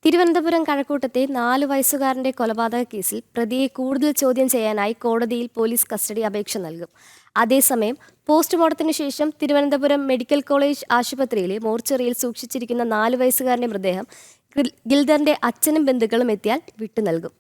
തിരുവനന്തപുരം കഴക്കൂട്ടത്തെ 4 വയസ്സുകാരന്റെ കൊലപാതക കേസിൽ പ്രതിയെ കൂടുതൽ ചോദ്യം ചെയ്യാനായി കോടതിയിൽ പോലീസ് കസ്റ്റഡി അപേക്ഷ നൽകും. അതേസമയം പോസ്റ്റ്മോർട്ടത്തിന് ശേഷം തിരുവനന്തപുരം മെഡിക്കൽ കോളേജ് ആശുപത്രിയിലെ മോർച്ചറിയിൽ സൂക്ഷിച്ചിരിക്കുന്ന 4 വയസ്സുകാരന്റെ മൃതദേഹം ഗിൽദറിന്റെ അച്ഛനും ബന്ധുക്കളും എത്തിയാൽ വിട്ടുനൽകും.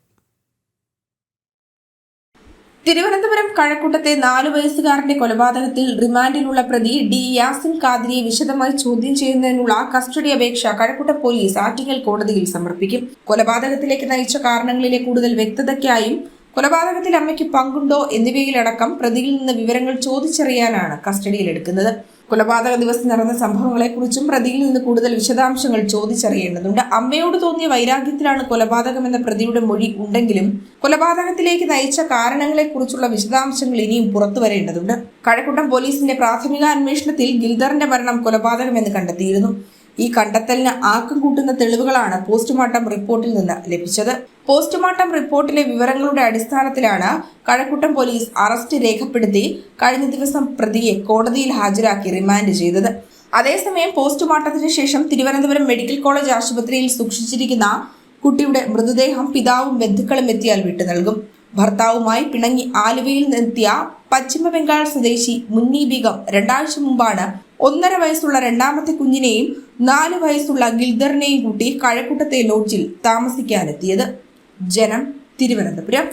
തിരുവനന്തപുരം കഴക്കൂട്ടത്തെ 4 വയസ്സുകാരന്റെ കൊലപാതകത്തിൽ റിമാൻഡിലുള്ള പ്രതി ഡി യാസിൻ ഖാദിരിയെ വിശദമായി ചോദ്യം ചെയ്യുന്നതിനുള്ള കസ്റ്റഡി അപേക്ഷ കഴക്കൂട്ടം പോലീസ് ആറ്റിങ്ങൽ കോടതിയിൽ സമർപ്പിക്കും. കൊലപാതകത്തിലേക്ക് നയിച്ച കാരണങ്ങളിലെ കൂടുതൽ വ്യക്തതയ്ക്കായും കൊലപാതകത്തിൽ അമ്മയ്ക്ക് പങ്കുണ്ടോ എന്നിവയിലടക്കം പ്രതിയിൽ നിന്ന് വിവരങ്ങൾ ചോദിച്ചറിയാനാണ് കസ്റ്റഡിയിലെടുക്കുന്നത്. കൊലപാതക ദിവസം നടന്ന സംഭവങ്ങളെക്കുറിച്ചും പ്രതിയിൽ നിന്ന് കൂടുതൽ വിശദാംശങ്ങൾ ചോദിച്ചറിയേണ്ടതുണ്ട്. അമ്മയോട് തോന്നിയ വൈരാഗ്യത്തിലാണ് കൊലപാതകമെന്ന പ്രതിയുടെ മൊഴി ഉണ്ടെങ്കിലും കൊലപാതകത്തിലേക്ക് നയിച്ച കാരണങ്ങളെക്കുറിച്ചുള്ള വിശദാംശങ്ങൾ ഇനിയും പുറത്തുവരേണ്ടതുണ്ട്. കഴക്കൂട്ടം പോലീസിന്റെ പ്രാഥമിക അന്വേഷണത്തിൽ ഗിൽദറിന്റെ മരണം കൊലപാതകമെന്ന് കണ്ടെത്തിയിരുന്നു. ഈ കണ്ടെത്തലിന് ആക്കം കൂട്ടുന്ന തെളിവുകളാണ് പോസ്റ്റ്മോർട്ടം റിപ്പോർട്ടിൽ നിന്ന് ലഭിച്ചത്. പോസ്റ്റ്മോർട്ടം റിപ്പോർട്ടിലെ വിവരങ്ങളുടെ അടിസ്ഥാനത്തിലാണ് കഴക്കൂട്ടം പോലീസ് അറസ്റ്റ് രേഖപ്പെടുത്തി കഴിഞ്ഞ ദിവസം പ്രതിയെ കോടതിയിൽ ഹാജരാക്കി റിമാൻഡ് ചെയ്തത്. അതേസമയം പോസ്റ്റ്മോർട്ടത്തിന് ശേഷം തിരുവനന്തപുരം മെഡിക്കൽ കോളേജ് ആശുപത്രിയിൽ സൂക്ഷിച്ചിരിക്കുന്ന കുട്ടിയുടെ മൃതദേഹം പിതാവും ബന്ധുക്കളും എത്തിയാൽ വിട്ടുനൽകും. ഭർത്താവുമായി പിണങ്ങി ആലുവയിൽ നിന്നെത്തിയ പശ്ചിമ ബംഗാൾ സ്വദേശി മുന്നി ബീഗം 2 ആഴ്ച മുമ്പാണ് 1.5 വയസ്സുള്ള രണ്ടാമത്തെ കുഞ്ഞിനെയും 4 വയസ്സുള്ള ഗിൽദറിനെയും കൂട്ടി കഴക്കൂട്ടത്തെ ലോഡ്ജിൽ താമസിക്കാനെത്തിയത്. ജനം, തിരുവനന്തപുരം.